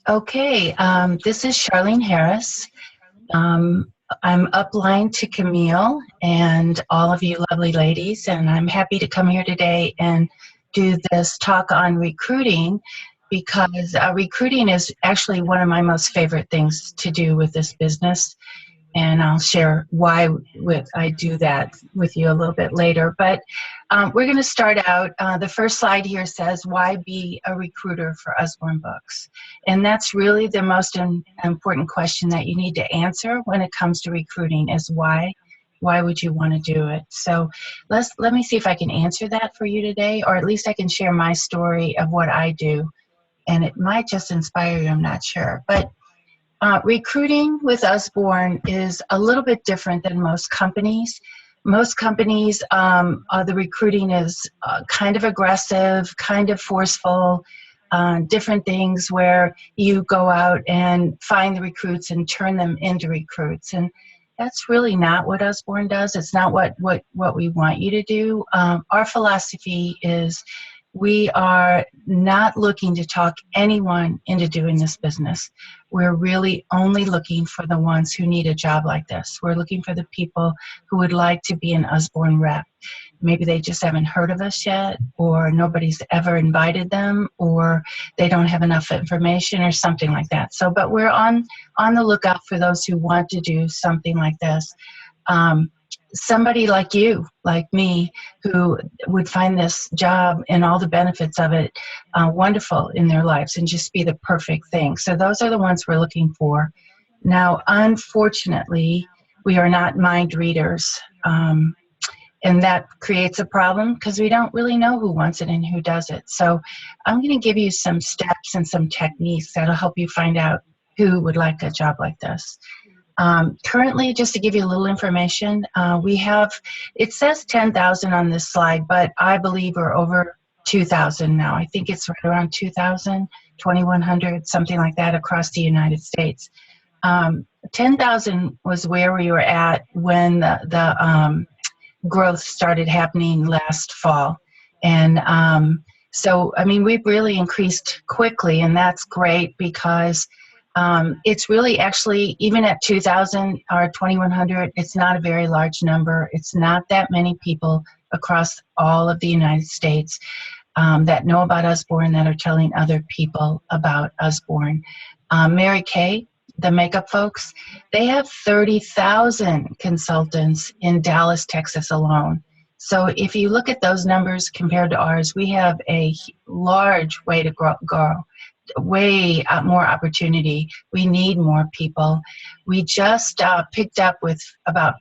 Okay, this is Charlene Harris. Um, I'm upline to Camille and all of you lovely ladies, and I'm happy to come here today and do this talk on recruiting because recruiting is actually one of my most favorite things to do with this business, and I'll share why I do that with you a little bit later. But we're going to start out. The first slide here says, why be a recruiter for Usborne Books? And that's really the most important question that you need to answer when it comes to recruiting is why. Why would you want to do it? So let me see if I can answer that for you today, or at least I can share my story of what I do. And it might just inspire you, I'm not sure. But recruiting with Usborne is a little bit different than most companies. Most companies, the recruiting is kind of aggressive, kind of forceful, different things where you go out and find the recruits and turn them into recruits. And that's really not what Usborne does. It's not what we want you to do. Our philosophy is we are not looking to talk anyone into doing this business. We're really only looking for the ones who need a job like this. We're looking for the people who would like to be an Usborne rep. Maybe they just haven't heard of us yet, or nobody's ever invited them, or they don't have enough information or something like that. So, but we're on the lookout for those who want to do something like this. Somebody like you, like me, who would find this job and all the benefits of it wonderful in their lives and just be the perfect thing. So those are the ones we're looking for. Now, unfortunately, we are not mind readers. And that creates a problem because we don't really know who wants it and who does it. So I'm going to give you some steps and some techniques that'll help you find out who would like a job like this. Currently, just to give you a little information, we have, it says 10,000 on this slide, but I believe we're over 2,000 now. I think it's right around 2,000, 2,100, something like that across the United States. 10,000 was where we were at when the growth started happening last fall. And so, I mean, we've really increased quickly, and that's great because it's really actually, even at 2,000 or 2,100, it's not a very large number. It's not that many people across all of the United States that know about Usborne that are telling other people about Usborne. Mary Kay, the makeup folks, they have 30,000 consultants in Dallas, Texas alone. So if you look at those numbers compared to ours, we have a large way to grow, way more opportunity. We need more people. We just picked up with about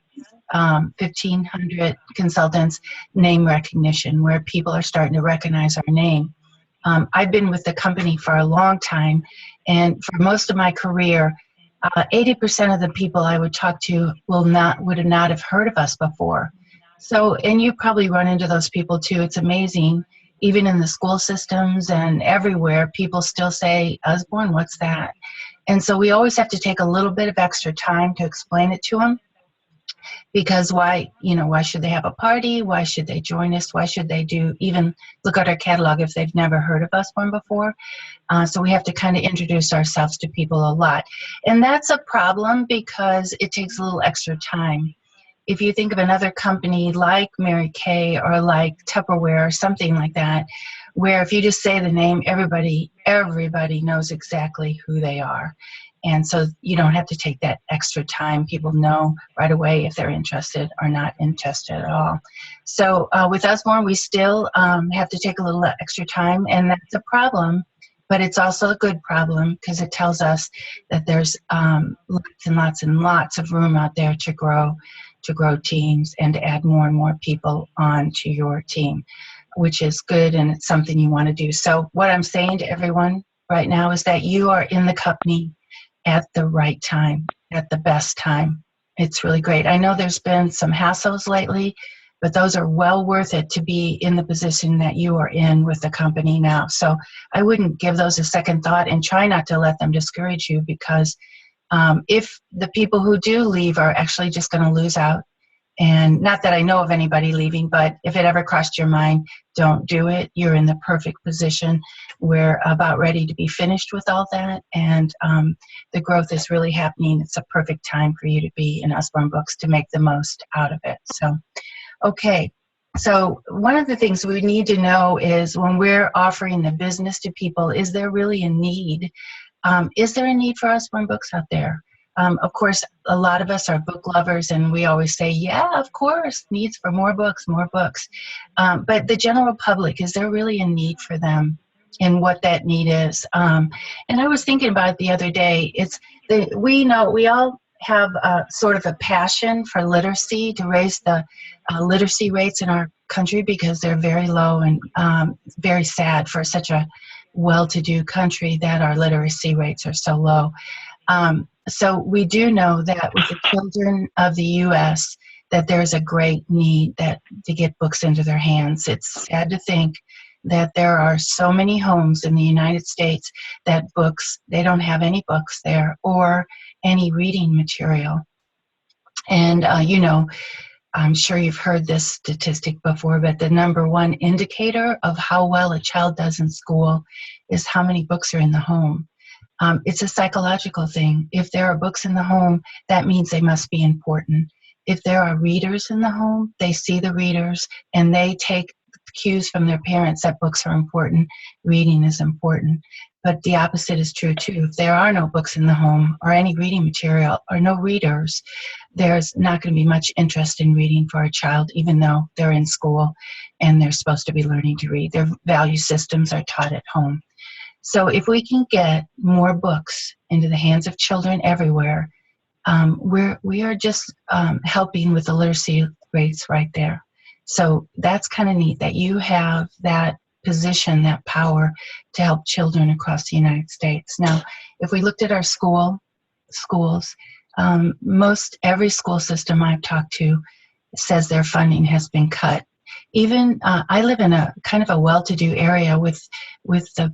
1,500 consultants name recognition, where people are starting to recognize our name. I've been with the company for a long time, and for most of my career, 80% of the people I would talk to would not have heard of us before. So, and you probably run into those people too. It's amazing. Even in the school systems and everywhere, people still say, Usborne, what's that? And so we always have to take a little bit of extra time to explain it to them. Because why should they have a party? Why should they join us? Why should they even look at our catalog if they've never heard of Usborne before? So we have to kind of introduce ourselves to people a lot. And that's a problem because it takes a little extra time. If you think of another company like Mary Kay or like Tupperware or something like that, where if you just say the name, everybody knows exactly who they are. And so you don't have to take that extra time. People know right away if they're interested or not interested at all. So with Usborne, we still have to take a little extra time, and that's a problem. But it's also a good problem because it tells us that there's lots and lots and lots of room out there to grow teams and to add more and more people onto your team, which is good, and it's something you want to do. So what I'm saying to everyone right now is that you are in the company at the right time, at the best time. It's really great. I know there's been some hassles lately, but those are well worth it to be in the position that you are in with the company now. So I wouldn't give those a second thought and try not to let them discourage you, because if the people who do leave are actually just going to lose out, And not that I know of anybody leaving, but if it ever crossed your mind, don't do it. You're in the perfect position. We're about ready to be finished with all that, and the growth is really happening. It's a perfect time for you to be in Usborne Books to make the most out of it. So, okay. So one of the things we need to know is when we're offering the business to people, is there really a need? Is there a need for Usborne Books out there? Of course, a lot of us are book lovers, and we always say, yeah, of course, needs for more books, more books. But the general public, is there really a need for them, and what that need is? And I was thinking about it the other day. We all have sort of a passion for literacy, to raise the literacy rates in our country, because they're very low, and very sad for such a well-to-do country that our literacy rates are so low. So we do know that with the children of the U.S., that there's a great need to get books into their hands. It's sad to think that there are so many homes in the United States that they don't have any books there or any reading material. And, I'm sure you've heard this statistic before, but the number one indicator of how well a child does in school is how many books are in the home. It's a psychological thing. If there are books in the home, that means they must be important. If there are readers in the home, they see the readers and they take cues from their parents that books are important, reading is important. But the opposite is true too. If there are no books in the home or any reading material or no readers, there's not going to be much interest in reading for a child, even though they're in school and they're supposed to be learning to read. Their value systems are taught at home. So if we can get more books into the hands of children everywhere, we are just helping with the literacy rates right there. So that's kind of neat that you have that position, that power to help children across the United States. Now, if we looked at our schools, most every school system I've talked to says their funding has been cut. Even I live in a kind of a well-to-do area with the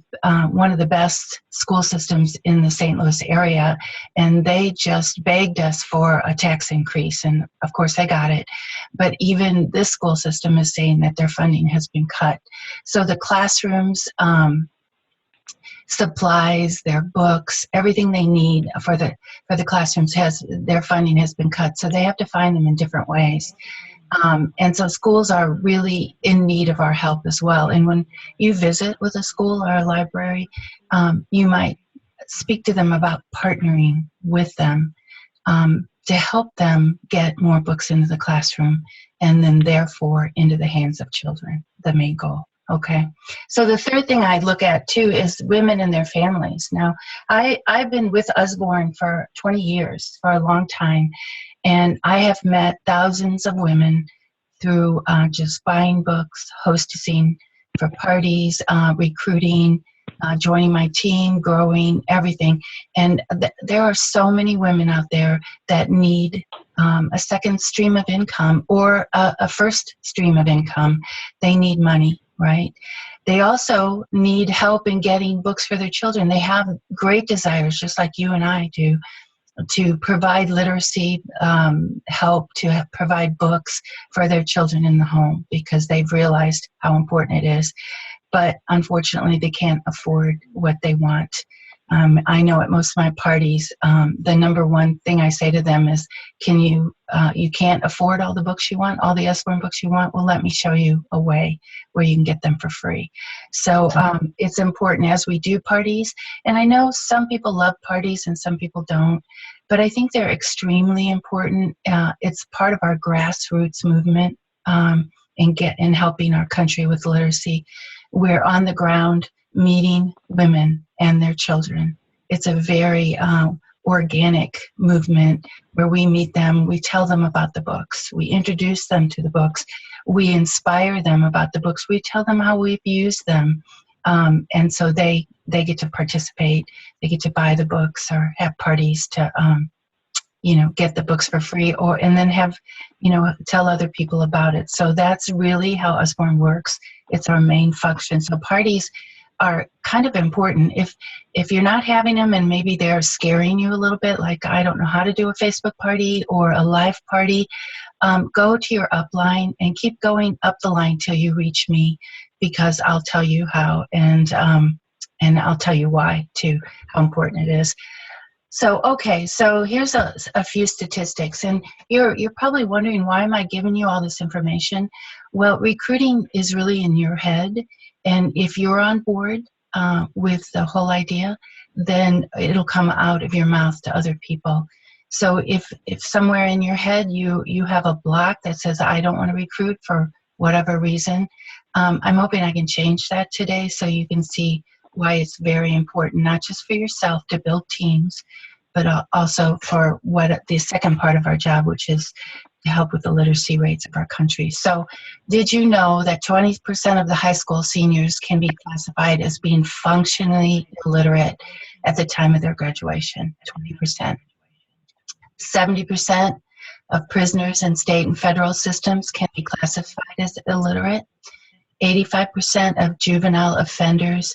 one of the best school systems in the St. Louis area, and they just begged us for a tax increase, and of course they got it. But even this school system is saying that their funding has been cut. So the classrooms, supplies, their books, everything they need for the classrooms their funding has been cut. So they have to find them in different ways. And so schools are really in need of our help as well. And when you visit with a school or a library, you might speak to them about partnering with them to help them get more books into the classroom and then therefore into the hands of children, the main goal. Okay. So the third thing I look at too is women and their families. Now, I've been with Usborne for 20 years, for a long time. And I have met thousands of women through just buying books, hosting for parties, recruiting, joining my team, growing, everything. And there are so many women out there that need a second stream of income or a first stream of income. They need money, right? They also need help in getting books for their children. They have great desires, just like you and I do, to provide literacy help, to provide books for their children in the home because they've realized how important it is. But unfortunately, they can't afford what they want. I know at most of my parties, the number one thing I say to them is, you can't afford all the books you want, all the Usborne books you want? Well, let me show you a way where you can get them for free. So it's important as we do parties, and I know some people love parties and some people don't, but I think they're extremely important. It's part of our grassroots movement in helping our country with literacy. We're on the ground meeting women and their children. It's a very organic movement where we meet them, we tell them about the books, we introduce them to the books, we inspire them about the books, we tell them how we've used them, and so they get to participate, they get to buy the books or have parties to get the books for free, and then have, tell other people about it. So that's really how Usborne works. It's our main function. So parties are kind of important. If you're not having them and maybe they're scaring you a little bit, like I don't know how to do a Facebook party or a live party, go to your upline and keep going up the line till you reach me, because I'll tell you how, and I'll tell you why too, how important it is. So, okay, so here's a few statistics, and you're probably wondering, why am I giving you all this information? Well, recruiting is really in your head, and if you're on board with the whole idea, then it'll come out of your mouth to other people. So if somewhere in your head you have a block that says, I don't want to recruit for whatever reason, I'm hoping I can change that today so you can see why it's very important, not just for yourself to build teams, but also for what the second part of our job, which is to help with the literacy rates of our country. So did you know that 20% of the high school seniors can be classified as being functionally illiterate at the time of their graduation? 20%. 70% of prisoners in state and federal systems can be classified as illiterate. 85% of juvenile offenders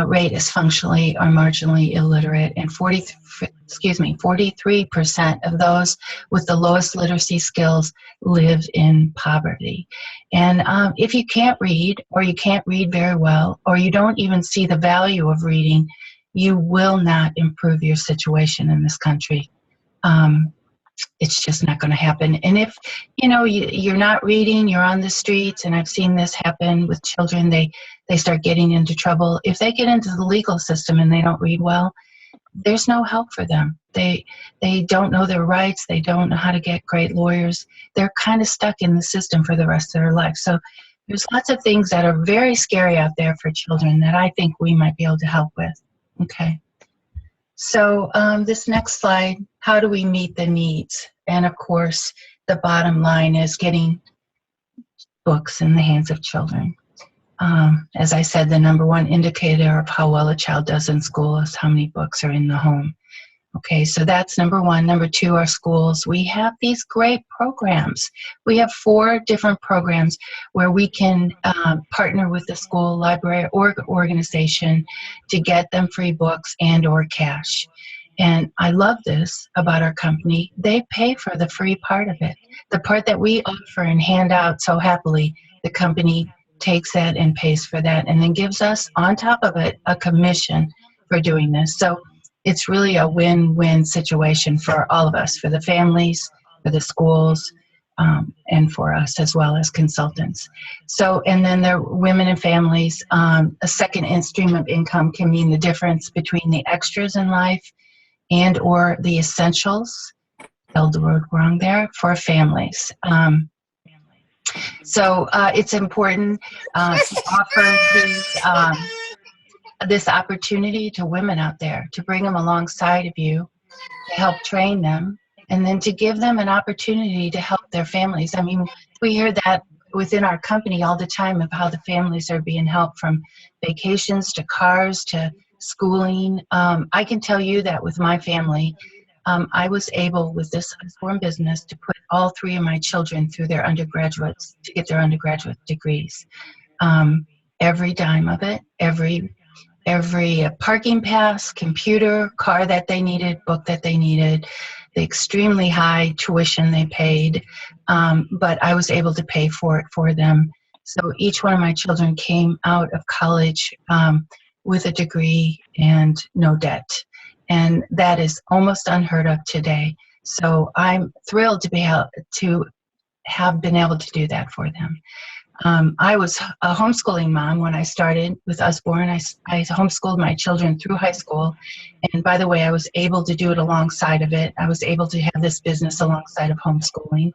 rate as functionally or marginally illiterate, and 43% of those with the lowest literacy skills live in poverty. And if you can't read, or you can't read very well, or you don't even see the value of reading, you will not improve your situation in this country. It's just not going to happen. And if you're not reading, you're on the streets, and I've seen this happen with children, they start getting into trouble. If they get into the legal system and they don't read well, there's no help for them. They don't know their rights. They don't know how to get great lawyers. They're kind of stuck in the system for the rest of their life. So there's lots of things that are very scary out there for children that I think we might be able to help with. Okay. So this next slide, how do we meet the needs? And of course, the bottom line is getting books in the hands of children. As I said, the number one indicator of how well a child does in school is how many books are in the home. Okay, so that's number one. Number two, our schools. We have these great programs. We have 4 different programs where we can partner with the school library or organization to get them free books and or cash. And I love this about our company. They pay for the free part of it. The part that we offer and hand out so happily, the company takes that and pays for that, and then gives us, on top of it, a commission for doing this. So it's really a win-win situation for all of us, for the families, for the schools, and for us as well as consultants. So, and then there are women and families. A second stream of income can mean the difference between the extras in life and or the essentials. Spelled the word wrong there, for families. So it's important to offer this opportunity to women out there, to bring them alongside of you, to help train them, and then to give them an opportunity to help their families. I mean, we hear that within our company all the time of how the families are being helped, from vacations to cars to schooling. I can tell you that with my family, I was able, with this Usborne business, to put all 3 of my children through their undergraduates, to get their undergraduate degrees. Every dime of it, every parking pass, computer, car that they needed, book that they needed, the extremely high tuition they paid, but I was able to pay for it for them. So each one of my children came out of college with a degree and no debt. And that is almost unheard of today. So I'm thrilled to have been able to do that for them. I was a homeschooling mom when I started with Usborne. I homeschooled my children through high school. And by the way, I was able to do it alongside of it. I was able to have this business alongside of homeschooling,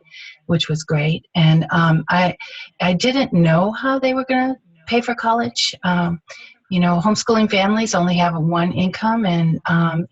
which was great. And I didn't know how they were going to pay for college. Homeschooling families only have one income, and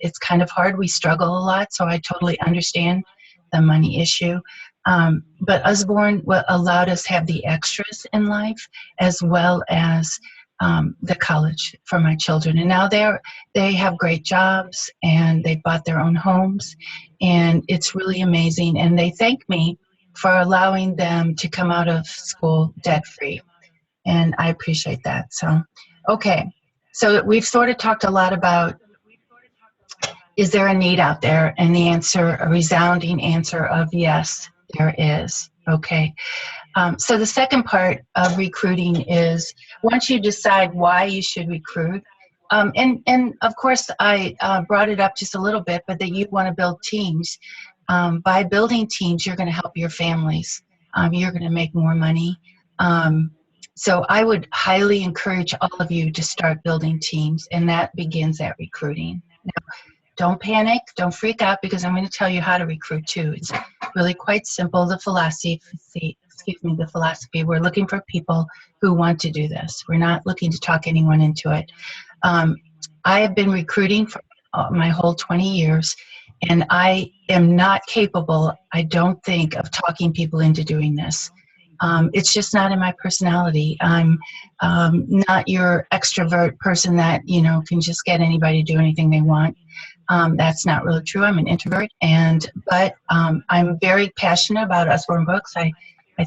it's kind of hard. We struggle a lot, so I totally understand the money issue. But Usborne allowed us to have the extras in life, as well as the college for my children. And now they have great jobs, and they bought their own homes, and it's really amazing. And they thank me for allowing them to come out of school debt-free, and I appreciate that. So, okay. So we've sort of talked a lot about, is there a need out there? And the answer, a resounding answer of yes, there is. Okay. So the second part of recruiting is, once you decide why you should recruit, and of course I brought it up just a little bit, but that you want to build teams. By building teams, you're going to help your families. You're going to make more money. So I would highly encourage all of you to start building teams, and that begins at recruiting. Now, don't panic, don't freak out, because I'm going to tell you how to recruit too. It's really quite simple. The philosophy, we're looking for people who want to do this. We're not looking to talk anyone into it. I have been recruiting for my whole 20 years, and I am not capable, I don't think, of talking people into doing this. It's just not in my personality. I'm not your extrovert person that, you know, can just get anybody to do anything they want. That's not really true. I'm an introvert, but I'm very passionate about Usborne Books. I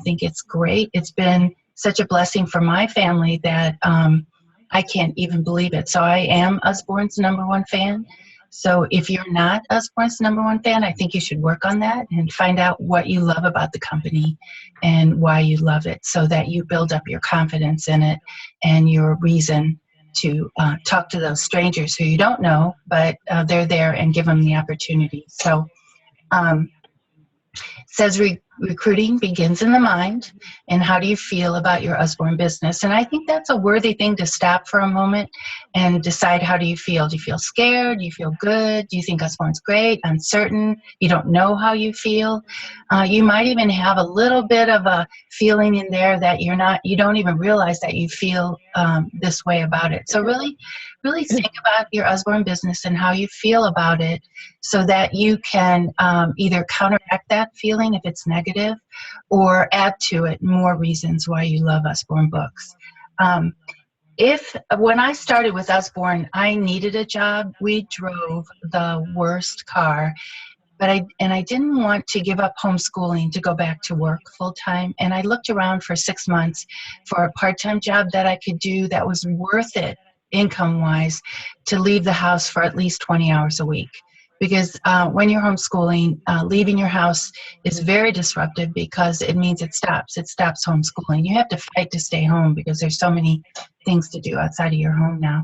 think it's great. It's been such a blessing for my family that I can't even believe it. So I am Usborne's #1 fan. So if you're not Usborne's #1 fan, I think you should work on that and find out what you love about the company and why you love it, so that you build up your confidence in it and your reason to talk to those strangers who you don't know, but they're there, and give them the opportunity. So says recruiting begins in the mind, and how do you feel about your Usborne business? And I think that's a worthy thing to stop for a moment and decide, how do you feel? Do you feel scared? Do you feel good? Do you think Usborne's great? Uncertain? You don't know how you feel? You might even have a little bit of a feeling in there that you don't even realize that you feel this way about it. So really think about your Usborne business and how you feel about it, so that you can either counteract that feeling if it's negative, or add to it more reasons why you love Usborne Books. When I started with Usborne, I needed a job. We drove the worst car, but I didn't want to give up homeschooling to go back to work full time. And I looked around for 6 months for a part-time job that I could do that was worth it income-wise, to leave the house for at least 20 hours a week. Because when you're homeschooling, leaving your house is very disruptive, because it means it stops homeschooling. You have to fight to stay home because there's so many things to do outside of your home now.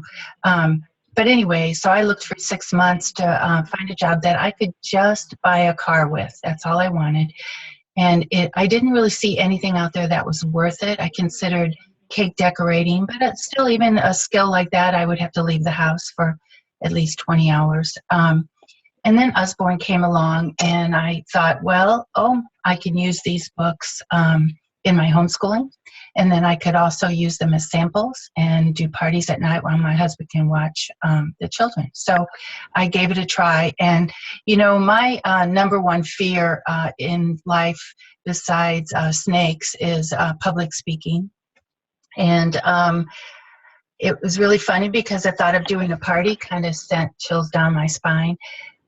But anyway, so I looked for 6 months to find a job that I could just buy a car with. That's all I wanted. And I didn't really see anything out there that was worth it. I considered cake decorating, but it's still, even a skill like that, I would have to leave the house for at least 20 hours. And then Usborne came along, and I thought, well, I can use these books in my homeschooling, and then I could also use them as samples and do parties at night while my husband can watch the children. So I gave it a try. And, you know, my #1 fear in life, besides snakes, is public speaking. And it was really funny, because the thought of doing a party kind of sent chills down my spine.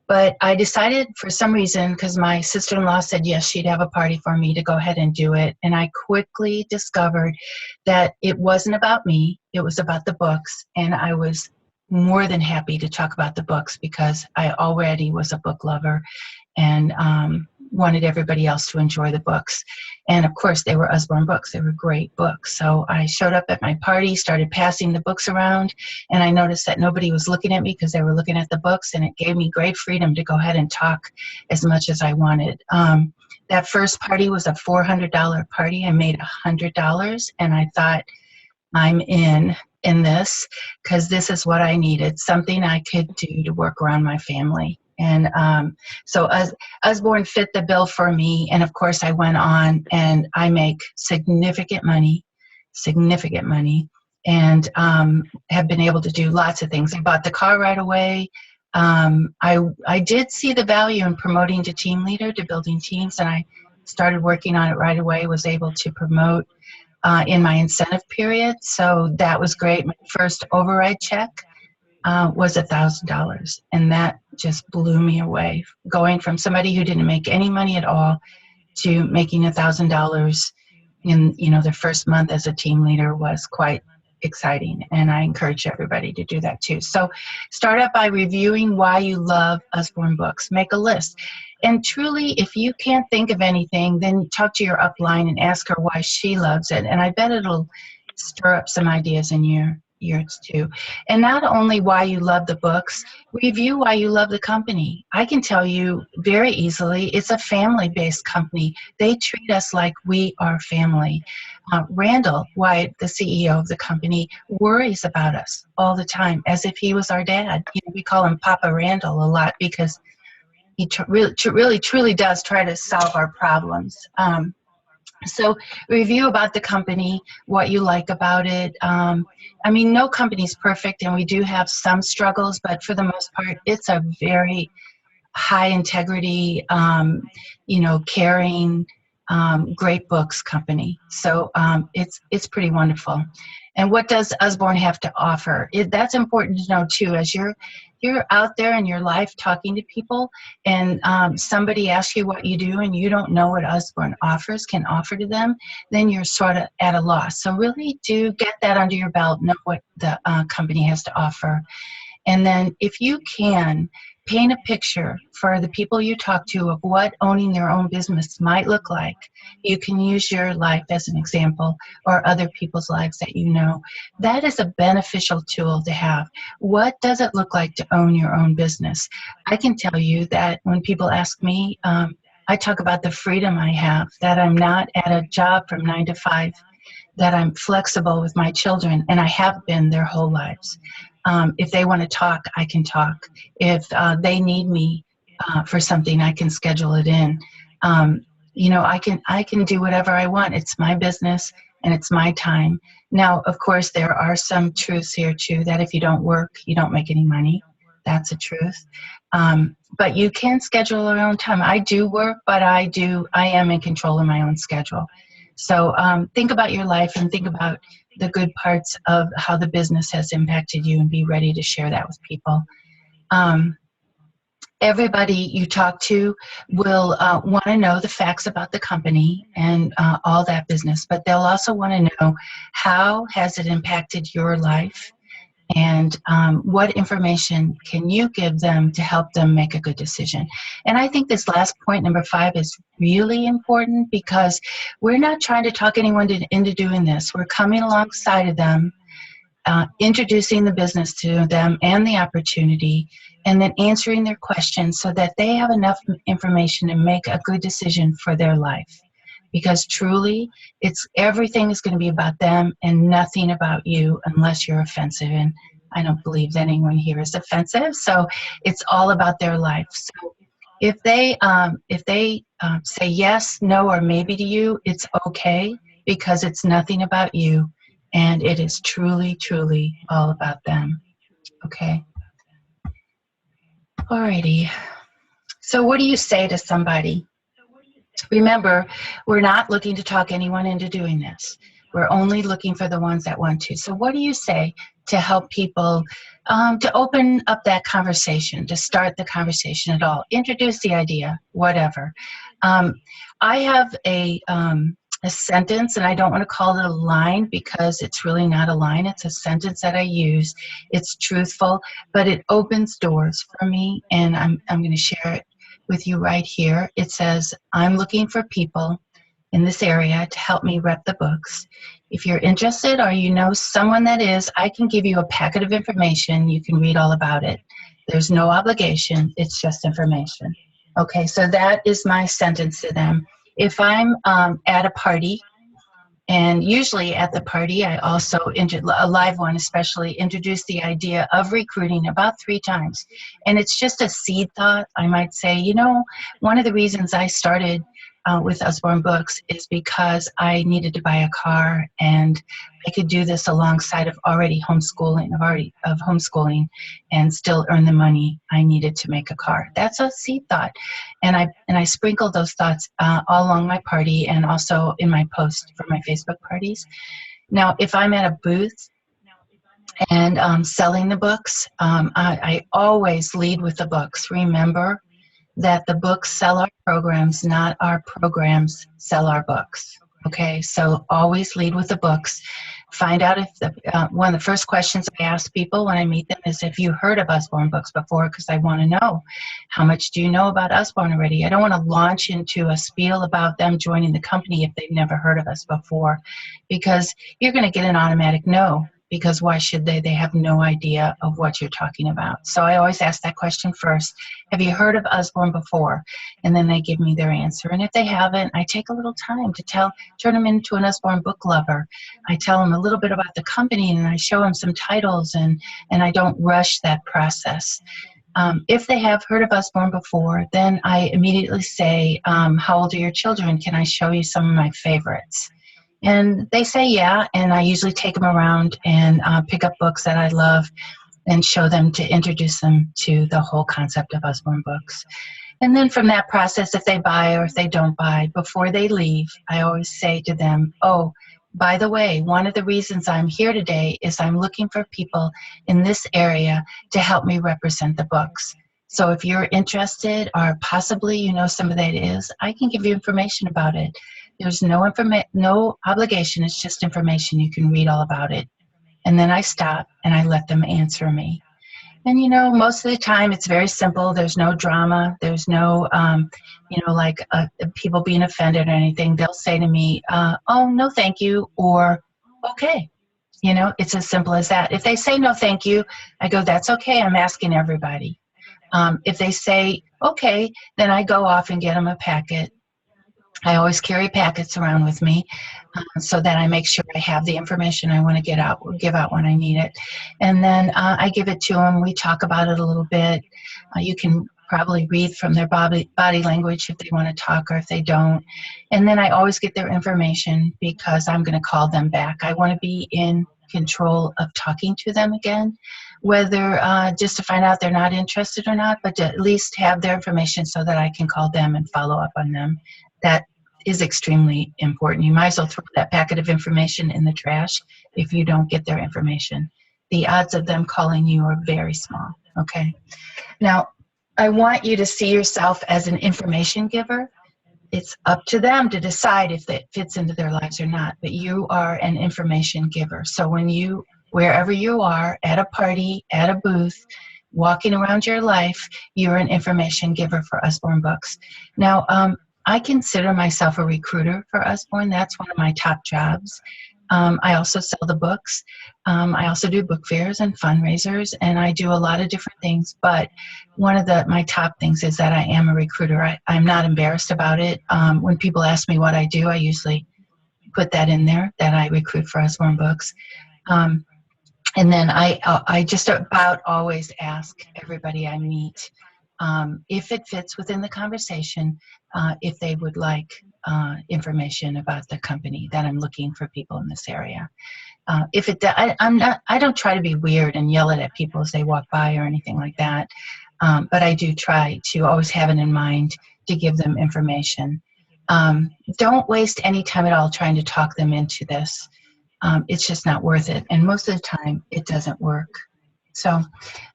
But I decided, for some reason, because my sister-in-law said yes, she'd have a party for me, to go ahead and do it. And I quickly discovered that it wasn't about me, it was about the books. And I was more than happy to talk about the books, because I already was a book lover, and wanted everybody else to enjoy the books. And of course, they were Usborne books. They were great books. So I showed up at my party, started passing the books around, and I noticed that nobody was looking at me, because they were looking at the books, and it gave me great freedom to go ahead and talk as much as I wanted. That first party was a $400 party. I made $100, and I thought, I'm in this, because this is what I needed, something I could do to work around my family. And so Usborne fit the bill for me. And of course, I went on, and I make significant money, and have been able to do lots of things. I bought the car right away. I did see the value in promoting to team leader, to building teams, and I started working on it right away, was able to promote in my incentive period. So that was great. My first override check was $1,000, and that just blew me away. Going from somebody who didn't make any money at all to making $1,000 in their first month as a team leader was quite exciting, and I encourage everybody to do that too. So start out by reviewing why you love Usborne Books. Make a list. And truly, if you can't think of anything, then talk to your upline and ask her why she loves it. And I bet it'll stir up some ideas in yours too. And not only why you love the books, review why you love the company. I can tell you very easily, it's a family-based company. They treat us like we are family. Randall White, the CEO of the company, worries about us all the time as if he was our dad. You know, we call him Papa Randall a lot because he really truly does try to solve our problems. So review about the company, what you like about it. I mean, no company's perfect, and we do have some struggles, but for the most part, it's a very high integrity, caring, great books company. So it's pretty wonderful. And what does Usborne have to offer? That's important to know too. As you're out there in your life talking to people, and somebody asks you what you do, and you don't know what Usborne can offer to them, then you're sort of at a loss. So really do get that under your belt. Know what the company has to offer. And then if you can, paint a picture for the people you talk to of what owning their own business might look like. You can use your life as an example, or other people's lives that you know. That is a beneficial tool to have. What does it look like to own your own business? I can tell you that when people ask me, I talk about the freedom I have, that I'm not at a job from 9 to 5, that I'm flexible with my children, and I have been their whole lives. If they want to talk, I can talk. If they need me for something, I can schedule it in. I can do whatever I want. It's my business and it's my time. Now, of course, there are some truths here too, that if you don't work, you don't make any money. That's a truth. But you can schedule your own time. I do work, but I am in control of my own schedule. So think about your life and think about the good parts of how the business has impacted you, and be ready to share that with people. Everybody you talk to will want to know the facts about the company and all that business, but they'll also want to know how has it impacted your life, and what information can you give them to help them make a good decision. And I think this last point, number 5, is really important, because we're not trying to talk anyone into doing this. We're coming alongside of them, introducing the business to them and the opportunity, and then answering their questions so that they have enough information to make a good decision for their life. Because truly, everything is going to be about them and nothing about you, unless you're offensive. And I don't believe that anyone here is offensive. So it's all about their life. So if they say yes, no, or maybe to you, it's okay, because it's nothing about you, and it is truly, truly all about them. Okay. Alrighty. So what do you say to somebody? Remember, we're not looking to talk anyone into doing this. We're only looking for the ones that want to. So what do you say to help people to open up that conversation, to start the conversation at all? Introduce the idea, whatever. I have a sentence, and I don't want to call it a line, because it's really not a line. It's a sentence that I use. It's truthful, but it opens doors for me, and I'm going to share it with you right here. It says, I'm looking for people in this area to help me rep the books. If you're interested, or you know someone that is, I can give you a packet of information. You can read all about it. There's no obligation. It's just information. Okay, so that is my sentence to them. If I'm at a party, and usually at the party, I also, a live one especially, introduce the idea of recruiting about 3 times. And it's just a seed thought. I might say, one of the reasons I started with Usborne Books is because I needed to buy a car, and I could do this alongside of homeschooling and still earn the money I needed to make a car. That's a seed thought. And I sprinkle those thoughts all along my party, and also in my post for my Facebook parties. Now, if I'm at a booth and selling the books, I always lead with the books. Remember that the books sell our programs, not our programs sell our books. Okay, so always lead with the books. Find out if one of the first questions I ask people when I meet them is if you heard of Usborne Books before, because I want to know how much do you know about Usborne already. I don't want to launch into a spiel about them joining the company if they've never heard of us before, because you're going to get an automatic no. Because why should they? They have no idea of what you're talking about. So I always ask that question first. Have you heard of Usborne before? And then they give me their answer. And if they haven't, I take a little time to turn them into an Usborne book lover. I tell them a little bit about the company and I show them some titles, and I don't rush that process. If they have heard of Usborne before, then I immediately say, how old are your children? Can I show you some of my favorites? And they say yeah, and I usually take them around and pick up books that I love and show them to introduce them to the whole concept of Usborne Books. And then from that process, if they buy or if they don't buy, before they leave, I always say to them, oh, by the way, one of the reasons I'm here today is I'm looking for people in this area to help me represent the books. So if you're interested or possibly you know somebody that is, I can give you information about it. There's no obligation, it's just information. You can read all about it. And then I stop and I let them answer me. And, you know, most of the time it's very simple. There's no drama. There's no, like people being offended or anything. They'll say to me, oh, no, thank you, or okay. You know, it's as simple as that. If they say no, thank you, I go, that's okay. I'm asking everybody. If they say, okay, then I go off and get them a packet. I always carry packets around with me so that I make sure I have the information I want to give out when I need it. And then I give it to them. We talk about it a little bit. You can probably read from their body language if they want to talk or if they don't. And then I always get their information because I'm going to call them back. I want to be in control of talking to them again, whether just to find out they're not interested or not, but to at least have their information so that I can call them and follow up on them. That is extremely important. You might as well throw that packet of information in the trash if you don't get their information. The odds of them calling you are very small, okay? Now, I want you to see yourself as an information giver. It's up to them to decide if it fits into their lives or not, but you are an information giver. So wherever you are, at a party, at a booth, walking around your life, you're an information giver for Usborne Books. Now, I consider myself a recruiter for Usborne. That's one of my top jobs. I also sell the books. I also do book fairs and fundraisers, and I do a lot of different things. But one of my top things is that I am a recruiter. I'm not embarrassed about it. When people ask me what I do, I usually put that in there, that I recruit for Usborne Books. And then I just about always ask everybody I meet if it fits within the conversation, if they would like information about the company, that I'm looking for people in this area. I don't try to be weird and yell at people as they walk by or anything like that, but I do try to always have it in mind to give them information. Don't waste any time at all trying to talk them into this. It's just not worth it, and most of the time it doesn't work. So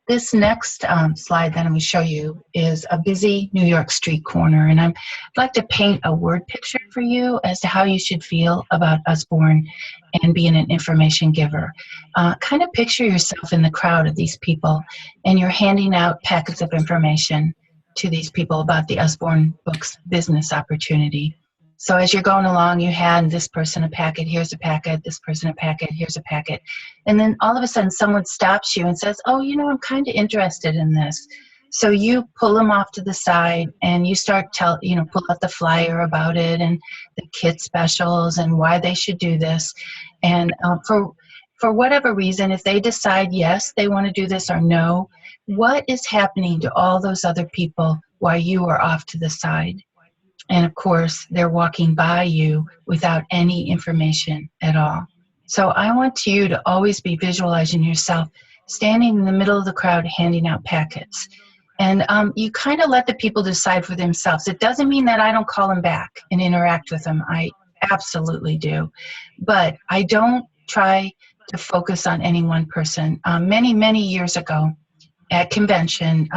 this next slide that I'm going to show you is a busy New York street corner, and I'd like to paint a word picture for you as to how you should feel about Usborne and being an information giver. Kind of picture yourself in the crowd of these people, and you're handing out packets of information to these people about the Usborne Books business opportunity. So as you're going along, you hand this person a packet, here's a packet, this person a packet, here's a packet. And then all of a sudden someone stops you and says, oh, you know, I'm kind of interested in this. So you pull them off to the side and you start pull out the flyer about it and the kit specials and why they should do this. And for whatever reason, if they decide yes, they want to do this or no, what is happening to all those other people while you are off to the side? And of course, they're walking by you without any information at all. So I want you to always be visualizing yourself standing in the middle of the crowd handing out packets. And you kind of let the people decide for themselves. It doesn't mean that I don't call them back and interact with them. I absolutely do. But I don't try to focus on any one person. Many, many years ago, at convention,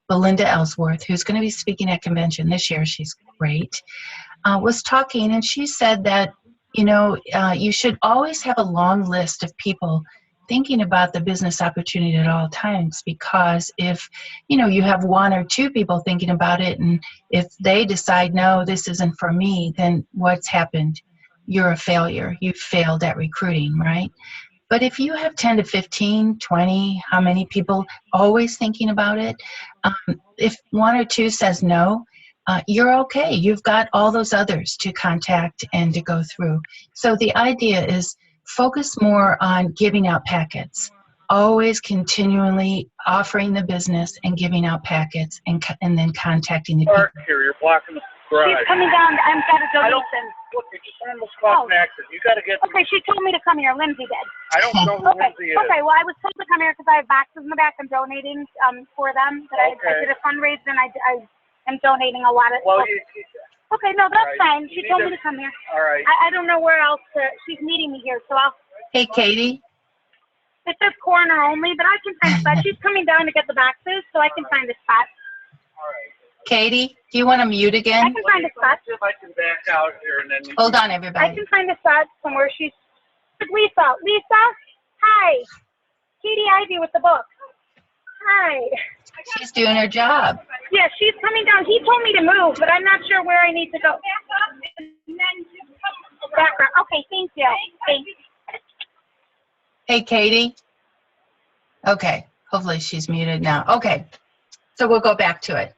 Belinda Ellsworth, who's going to be speaking at convention this year, she's great, was talking, and she said that you should always have a long list of people thinking about the business opportunity at all times, because if you have one or two people thinking about it, and if they decide, no, this isn't for me, then what's happened? You're a failure. You've failed at recruiting, right? But if you have 10 to 15, 20, how many people always thinking about it, if one or two says no, you're okay. You've got all those others to contact and to go through. So the idea is focus more on giving out packets, always continually offering the business and giving out packets, and then contacting the people. Park here, you're blocking the garage. She's coming down. I'm got a donation. Look, you just almost caused an accident. You got to get. Okay, she told me to come here. Lindsay did. I don't know who Lindsay is. Okay, well, I was told to come here because I have boxes in the back. I'm donating for them. But I did a fundraiser, and I am donating a lot of. Well, okay, no, that's fine. She told me to come here. All right. I don't know where else she's meeting me here, so I'll. Hey, Katie. It says corner only, but I can find a spot. She's coming down to get the boxes, so I can find a spot. All right. Katie, do you want to mute again? I can find a spot. See if I can back out here and then. Hold on, I everybody. can find a spot somewhere. She's Lisa. Lisa, hi. Katie Ivy with the book. Hi. She's doing her job. Yeah, she's coming down. He told me to move, but I'm not sure where I need to go. Background. Okay, thank you. Thanks. Hey, Katie. Okay, hopefully she's muted now. Okay, so we'll go back to it.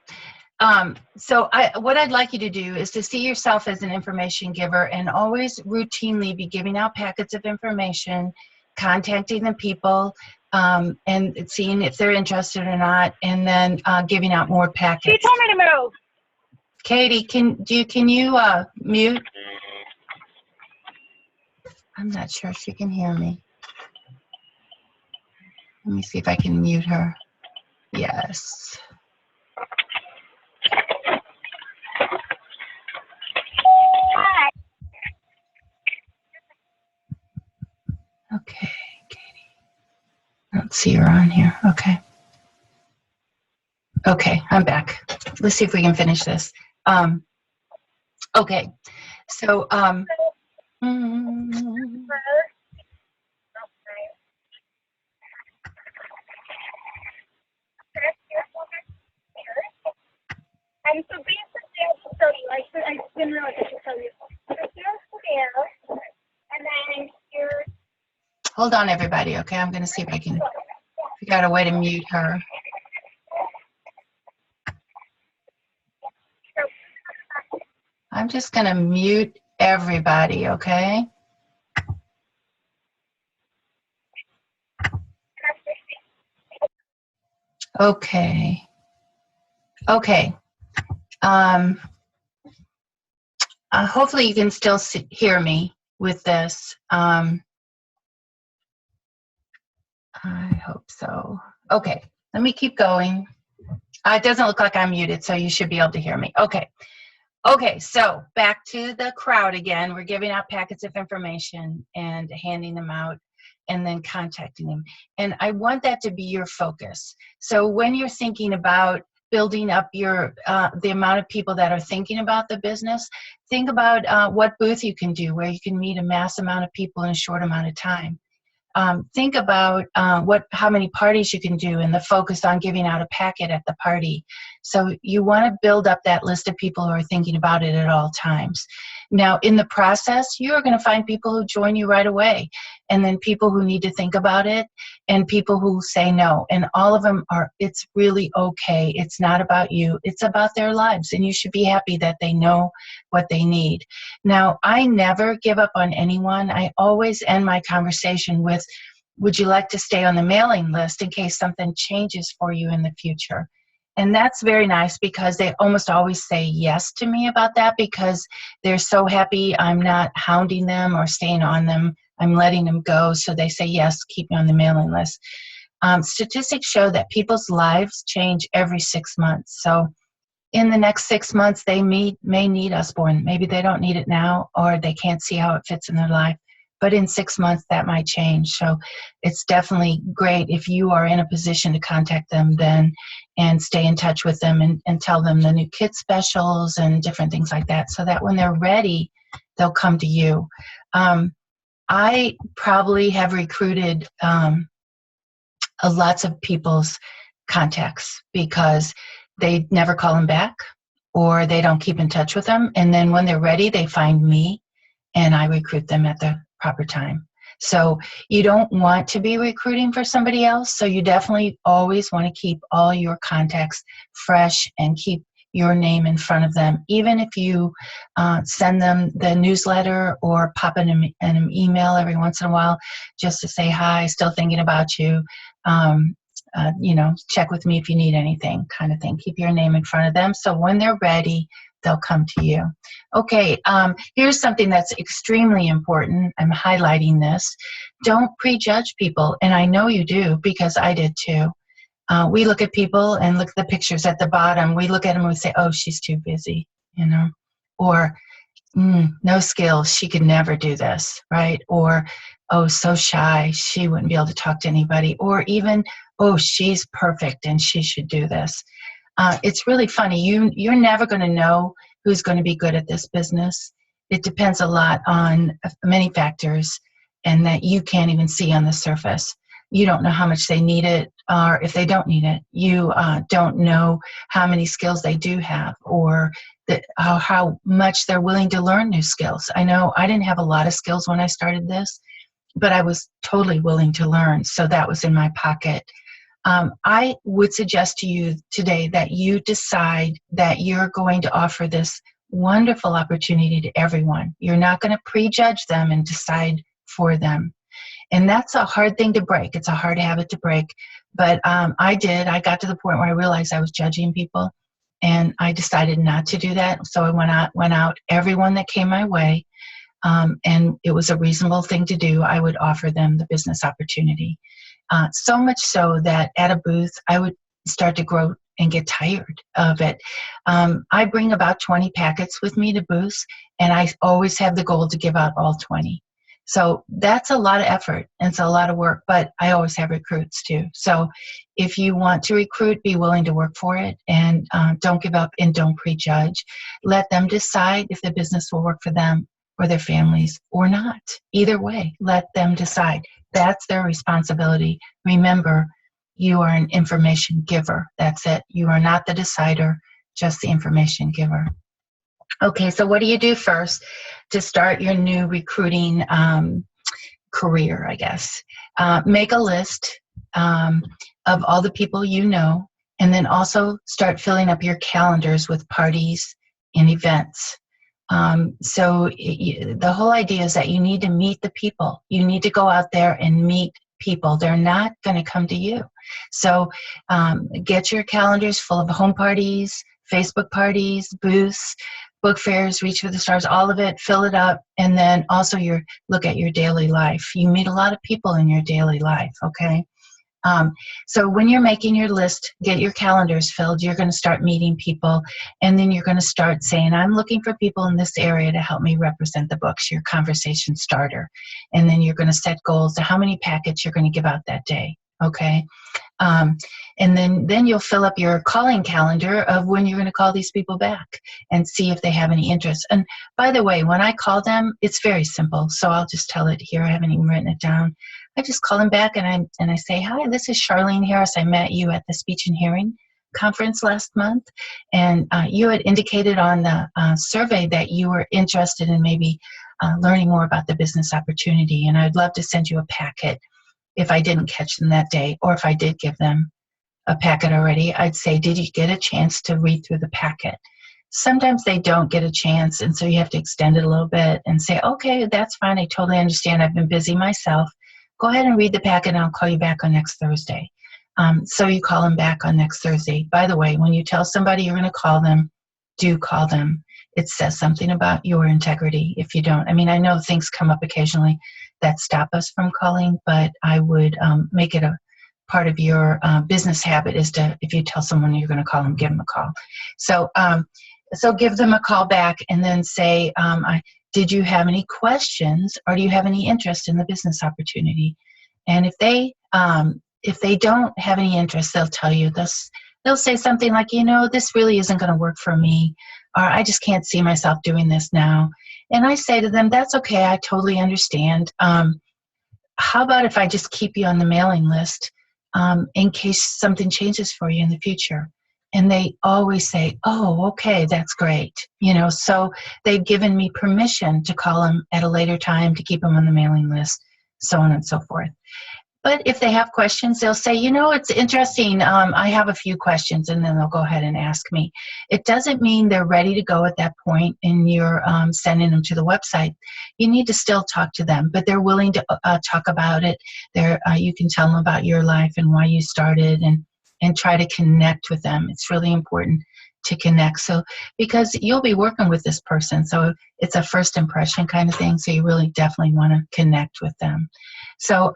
What I'd like you to do is to see yourself as an information giver, and always routinely be giving out packets of information, contacting the people, and seeing if they're interested or not, and then giving out more packets. She told me to move. Katie, can you mute? I'm not sure if she can hear me. Let me see if I can mute her. Yes. Hi. Okay, Katie. I don't see her on here. Okay. Okay, I'm back. Let's see if we can finish this. Okay, so And so basically, I should tell you, I didn't realize I should tell you. So here's there, and then here's. hold on, everybody. Okay, I'm going to see if I can figure out a way to mute her. I'm just going to mute everybody, okay? Okay. Okay. Hopefully you can still hear me with this. I hope so. Okay, let me keep going. It doesn't look like I'm muted, so you should be able to hear me. Okay. Okay, so back to the crowd again. We're giving out packets of information and handing them out, and then contacting them. And I want that to be your focus. So when you're thinking about building up your the amount of people that are thinking about the business, think about what booth you can do where you can meet a mass amount of people in a short amount of time. Think about how many parties you can do, and the focus on giving out a packet at the party. So you want to build up that list of people who are thinking about it at all times. Now, in the process, you are going to find people who join you right away, and then people who need to think about it, and people who say no. And all of them it's really okay. It's not about you. It's about their lives, and you should be happy that they know what they need. Now, I never give up on anyone. I always end my conversation with, would you like to stay on the mailing list in case something changes for you in the future? And that's very nice, because they almost always say yes to me about that, because they're so happy I'm not hounding them or staying on them. I'm letting them go, so they say yes, keep me on the mailing list. Statistics show that people's lives change every 6 months. So in the next 6 months, they may need Usborne. Maybe they don't need it now, or they can't see how it fits in their life. But in 6 months, that might change. So it's definitely great if you are in a position to contact them then and stay in touch with them and tell them the new kit specials and different things like that, so that when they're ready they'll come to you. I probably have recruited lots of people's contacts because they never call them back or they don't keep in touch with them. And then when they're ready, they find me and I recruit them at the proper time. So you don't want to be recruiting for somebody else. So you definitely always want to keep all your contacts fresh and keep your name in front of them. Even if you send them the newsletter or pop in an email every once in a while just to say, hi, still thinking about you. Check with me if you need anything, kind of thing. Keep your name in front of them. So when they're ready, they'll come to you. Okay, here's something that's extremely important. I'm highlighting this. Don't prejudge people. And I know you do because I did too. We look at people and look at the pictures at the bottom. We look at them and we say, oh, she's too busy, or no skills. She could never do this, right? Or, oh, so shy. She wouldn't be able to talk to anybody. Or even, oh, she's perfect and she should do this. It's really funny. You're never going to know who's going to be good at this business. It depends a lot on many factors and that you can't even see on the surface. You don't know how much they need it or if they don't need it. You don't know how many skills they do have or how much they're willing to learn new skills. I know I didn't have a lot of skills when I started this, but I was totally willing to learn. So that was in my pocket. I would suggest to you today that you decide that you're going to offer this wonderful opportunity to everyone. You're not going to prejudge them and decide for them. And that's a hard thing to break. It's a hard habit to break. But I did. I got to the point where I realized I was judging people, and I decided not to do that. So I went out everyone that came my way, and it was a reasonable thing to do. I would offer them the business opportunity. So much so that at a booth, I would start to grow and get tired of it. I bring about 20 packets with me to booths, and I always have the goal to give out all 20. So that's a lot of effort and it's a lot of work, but I always have recruits too. So if you want to recruit, be willing to work for it and don't give up and don't prejudge. Let them decide if the business will work for them or their families or not. Either way, let them decide. That's their responsibility. Remember, you are an information giver. That's it. You are not the decider, just the information giver. Okay, so what do you do first to start your new recruiting career, I guess? Make a list of all the people you know, and then also start filling up your calendars with parties and events. So the whole idea is that you need to meet the people. You need to go out there and meet people. They're not going to come to you. So get your calendars full of home parties, Facebook parties, booths, book fairs, Reach for the Stars, all of it, fill it up, and then also look at your daily life. You meet a lot of people in your daily life, okay? So when you're making your list, get your calendars filled, you're going to start meeting people, and then you're going to start saying, I'm looking for people in this area to help me represent the books, your conversation starter. And then you're going to set goals to how many packets you're going to give out that day, okay? And then you'll fill up your calling calendar of when you're going to call these people back and see if they have any interest. And by the way, when I call them, it's very simple. So I'll just tell it here. I haven't even written it down. I just call them back and I say, hi, this is Charlene Harris. I met you at the Speech and Hearing Conference last month. And you had indicated on the survey that you were interested in maybe learning more about the business opportunity. And I'd love to send you a packet if I didn't catch them that day, or if I did give them a packet already, I'd say, did you get a chance to read through the packet? Sometimes they don't get a chance, and so you have to extend it a little bit and say, okay, that's fine. I totally understand. I've been busy myself. Go ahead and read the packet, and I'll call you back on next Thursday. So you call them back on next Thursday. By the way, when you tell somebody you're going to call them, do call them. It says something about your integrity if you don't. I mean, I know things come up occasionally that stop us from calling, but I would make it a part of your business habit is to, if you tell someone you're going to call them, give them a call. So give them a call back and then say, did you have any questions or do you have any interest in the business opportunity? And if they don't have any interest, they'll tell you this. They'll say something like, this really isn't going to work for me, or I just can't see myself doing this now. And I say to them, that's okay. I totally understand. How about if I just keep you on the mailing list in case something changes for you in the future? And they always say, oh, okay, that's great. So they've given me permission to call them at a later time to keep them on the mailing list, so on and so forth. But if they have questions, they'll say, it's interesting. I have a few questions, and then they'll go ahead and ask me. It doesn't mean they're ready to go at that point and you're sending them to the website. You need to still talk to them, but they're willing to talk about it. You can tell them about your life and why you started and try to connect with them. It's really important to connect. So, because you'll be working with this person, so it's a first impression kind of thing. So you really definitely want to connect with them. So,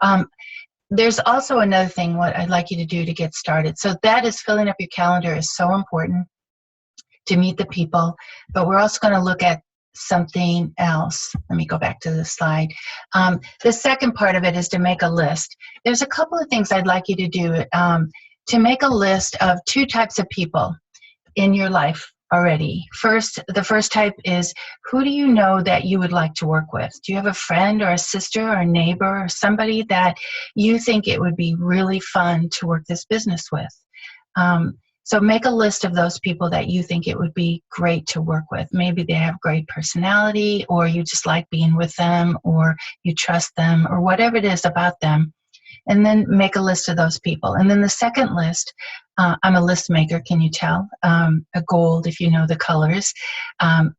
there's also another thing what I'd like you to do to get started. So that is filling up your calendar is so important to meet the people, but we're also going to look at something else. Let me go back to the slide. The second part of it is to make a list. There's a couple of things I'd like you to do to make a list of two types of people in your life already. The first type is, who do you know that you would like to work with? Do you have a friend or a sister or a neighbor or somebody that you think it would be really fun to work this business with? So make a list of those people that you think it would be great to work with. Maybe they have great personality, or you just like being with them, or you trust them, or whatever it is about them. And then make a list of those people. And then the second list, I'm a list maker, can you tell? A gold, if you know the colors.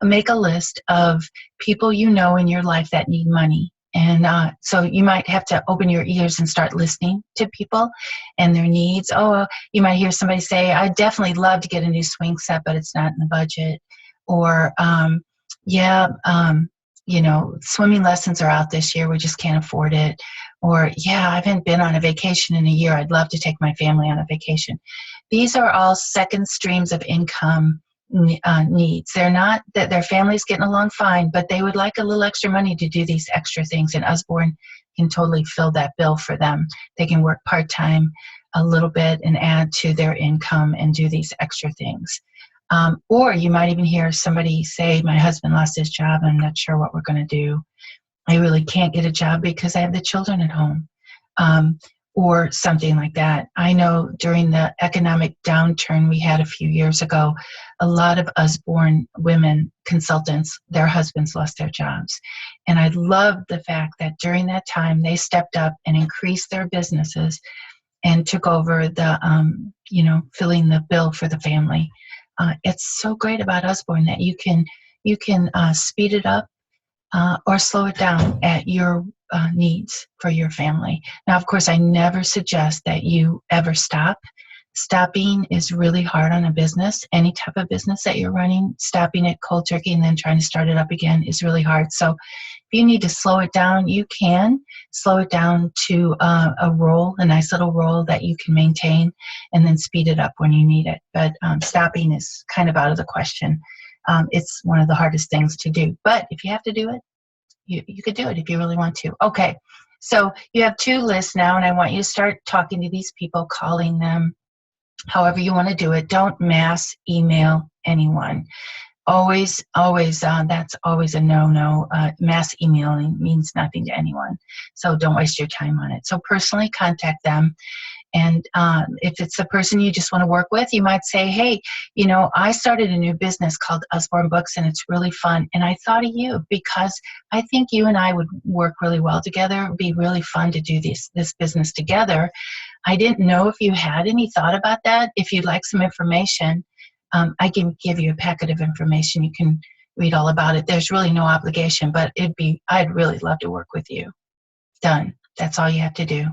Make a list of people you know in your life that need money. And so you might have to open your ears and start listening to people and their needs. Oh, you might hear somebody say, I'd definitely love to get a new swing set, but it's not in the budget. Or, swimming lessons are out this year. We just can't afford it. Or, I haven't been on a vacation in a year. I'd love to take my family on a vacation. These are all second streams of income needs. They're not that their family's getting along fine, but they would like a little extra money to do these extra things. And Usborne can totally fill that bill for them. They can work part-time a little bit and add to their income and do these extra things. Or you might even hear somebody say, my husband lost his job. I'm not sure what we're going to do. I really can't get a job because I have the children at home, or something like that. I know during the economic downturn we had a few years ago, a lot of Usborne women consultants, their husbands lost their jobs. And I love the fact that during that time they stepped up and increased their businesses and took over the, filling the bill for the family. It's so great about Usborne that you can speed it up or slow it down at your needs for your family. Now, of course, I never suggest that you ever stop. Stopping is really hard on a business. Any type of business that you're running, stopping it cold turkey and then trying to start it up again is really hard. So if you need to slow it down, you can slow it down to a nice little roll that you can maintain, and then speed it up when you need it. But stopping is kind of out of the question. It's one of the hardest things to do. But if you have to do it, you could do it if you really want to. Okay, so you have two lists now, and I want you to start talking to these people, calling them, however you want to do it. Don't mass email anyone. Always, that's always a no-no. Mass emailing means nothing to anyone. So don't waste your time on it. So personally contact them. And if it's a person you just want to work with, you might say, hey, I started a new business called Usborne Books, and it's really fun. And I thought of you because I think you and I would work really well together. It would be really fun to do this business together. I didn't know if you had any thought about that. If you'd like some information, I can give you a packet of information. You can read all about it. There's really no obligation, but I'd really love to work with you. Done. That's all you have to do.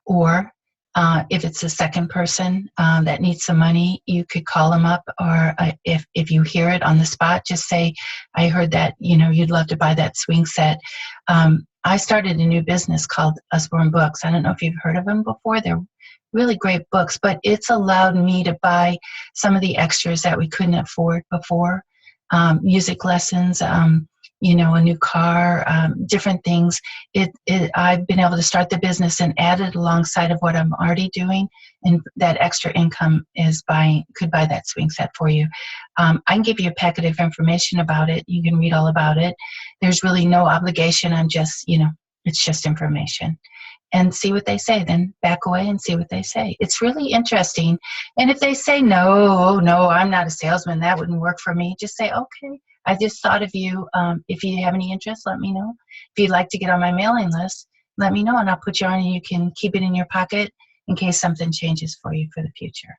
Or if it's a second person that needs some money, you could call them up, or if you hear it on the spot, just say, I heard that, you'd love to buy that swing set. I started a new business called Usborne Books. I don't know if you've heard of them before. They're really great books, but it's allowed me to buy some of the extras that we couldn't afford before. Music lessons, you know, a new car, different things. I've been able to start the business and add it alongside of what I'm already doing, and that extra income could buy that swing set for you. I can give you a packet of information about it. You can read all about it. There's really no obligation. I'm just, you know, it's just information. And see what they say, then back away and see what they say. It's really interesting. And if they say, no, I'm not a salesman, that wouldn't work for me, just say, okay, I just thought of you. If you have any interest, let me know. If you'd like to get on my mailing list, let me know, and I'll put you on, and you can keep it in your pocket in case something changes for you for the future.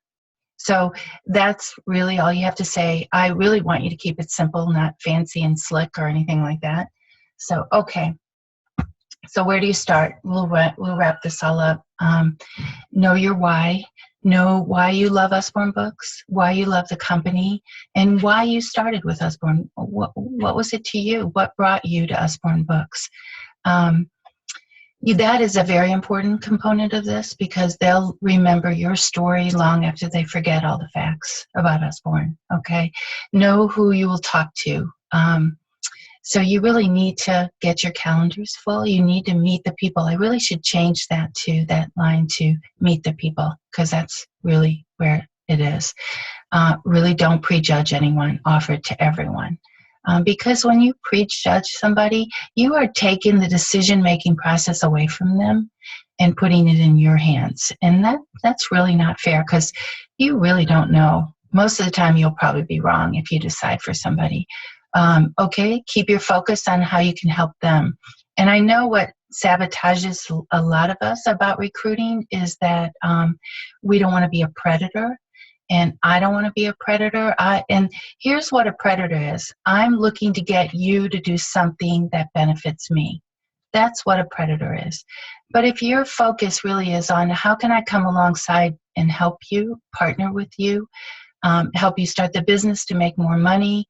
So that's really all you have to say. I really want you to keep it simple, not fancy and slick or anything like that. So, okay. So where do you start? We'll wrap this all up. Know your why. Know why you love Usborne Books, why you love the company, and why you started with Usborne. What was it to you? What brought you to Usborne Books? That is a very important component of this, because they'll remember your story long after they forget all the facts about Usborne. Okay? Know who you will talk to. So you really need to get your calendars full. You need to meet the people. I really should change that line to meet the people, because that's really where it is. Really don't prejudge anyone. Offer it to everyone. Because when you prejudge somebody, you are taking the decision-making process away from them and putting it in your hands. And that's really not fair, because you really don't know. Most of the time, you'll probably be wrong if you decide for somebody. Okay, keep your focus on how you can help them. And I know what sabotages a lot of us about recruiting is that we don't want to be a predator, and I don't want to be a predator. And here's what a predator is. I'm looking to get you to do something that benefits me. That's what a predator is. But if your focus really is on how can I come alongside and help you, partner with you, help you start the business to make more money,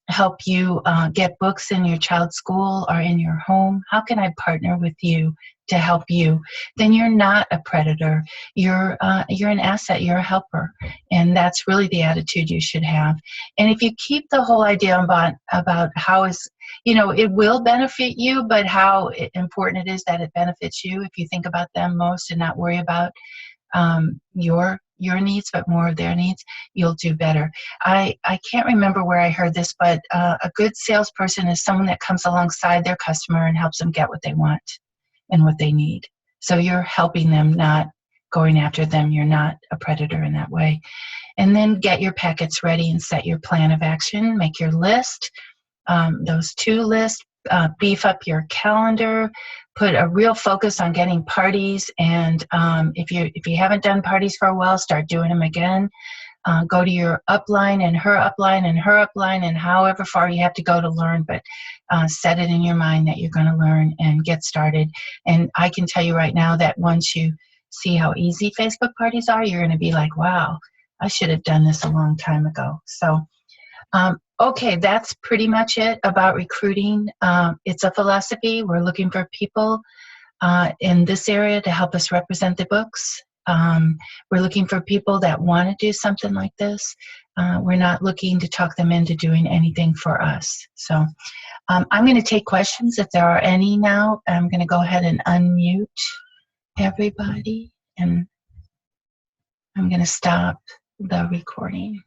help you get books in your child's school or in your home, how can I partner with you to help you? Then you're not a predator. You're an asset. You're a helper. And that's really the attitude you should have. And if you keep the whole idea about how is, you know, it will benefit you, but how important it is that it benefits you, if you think about them most and not worry about your needs, but more of their needs, you'll do better. I can't remember where I heard this, but a good salesperson is someone that comes alongside their customer and helps them get what they want and what they need. So you're helping them, not going after them. You're not a predator in that way. And then get your packets ready and set your plan of action. Make your list, those 2 lists, beef up your calendar, put a real focus on getting parties, and if you haven't done parties for a while, start doing them again. Go to your upline and her upline and her upline, and however far you have to go to learn, but set it in your mind that you're going to learn and get started. And I can tell you right now that once you see how easy Facebook parties are, you're going to be like, wow, I should have done this a long time ago. So okay, that's pretty much it about recruiting. It's a philosophy. We're looking for people in this area to help us represent the books. We're looking for people that want to do something like this. We're not looking to talk them into doing anything for us. So I'm going to take questions if there are any now. I'm going to go ahead and unmute everybody, and I'm going to stop the recording.